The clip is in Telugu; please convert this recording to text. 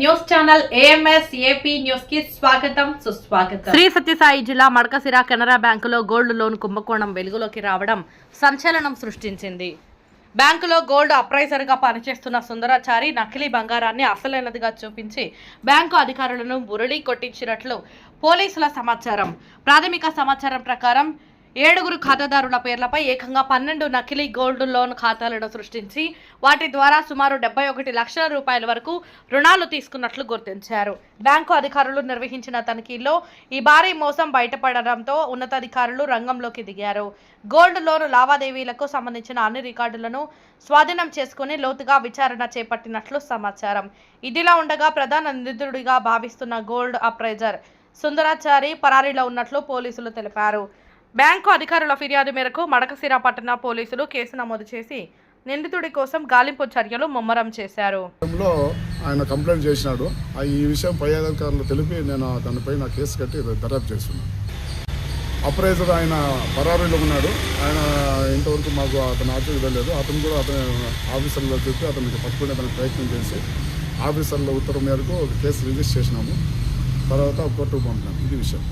News channel AMS AP news కి స్వాగతం సుస్వాగతం. శ్రీ సత్యసాయి జిల్లా మడకసిర కెనరా బ్యాంకులో గోల్డ్ లోన్ కుంభకోణం వెలుగులోకి రావడం సంచలనం సృష్టించింది. బ్యాంకులో గోల్డ్ అప్రైజర్ గా పనిచేస్తున్న సుందరాచారి నకిలీ బంగారాన్ని అసలైనదిగా చూపించి బ్యాంకు అధికారులను బురళీ కొట్టించినట్లు పోలీసుల సమాచారం. ప్రాథమిక సమాచారం ప్రకారం 7 ఖాతాదారుల పేర్లపై ఏకంగా 12 నకిలీ గోల్డ్ లోన్ ఖాతాలను సృష్టించి వాటి ద్వారా సుమారు 71 లక్షల రూపాయల వరకు రుణాలు తీసుకున్నట్లు గుర్తించారు. బ్యాంకు అధికారులు నిర్వహించిన తనిఖీల్లో ఈ భారీ మోసం బయటపడడంతో ఉన్నతాధికారులు రంగంలోకి దిగారు. గోల్డ్ లోన్ లావాదేవీలకు సంబంధించిన అన్ని రికార్డులను స్వాధీనం చేసుకుని లోతుగా విచారణ చేపట్టినట్లు సమాచారం. ఇదిలా ఉండగా ప్రధాన నిందితుడిగా భావిస్తున్న గోల్డ్ అప్రైజర్ సుందరాచారి పరారీలో ఉన్నట్లు పోలీసులు తెలిపారు. బ్యాంకు అధికారుల ఫిర్యాదు మేరకు మడకసిర పట్టణ పోలీసులు కేసు నమోదు చేసి నిందితుడి కోసం గాలింపు చర్యలు ముమ్మరం చేశారు. ఆయన కంప్లైంట్ చేసినాడు. ఈ విషయం పై అధికారులు తెలిపి నేను దానిపై నా కేసు కట్టి దర్యాప్తు చేస్తున్నాను. అప్రైజర్ ఆయన పరారీలో ఉన్నాడు. ఆయన ఇంతవరకు మాకు అతను ఆచరణ వెళ్ళలేదు. అతను కూడా అతని ఆఫీసర్లో చెప్పి అతనికి పట్టుకునే అతనికి ప్రయత్నం చేసి ఆఫీసర్ల ఉత్తర్వు మేరకు కేసు రిజిస్టర్ చేసినాము. తర్వాత కోర్టుకు పంపినాము. ఇది విషయం.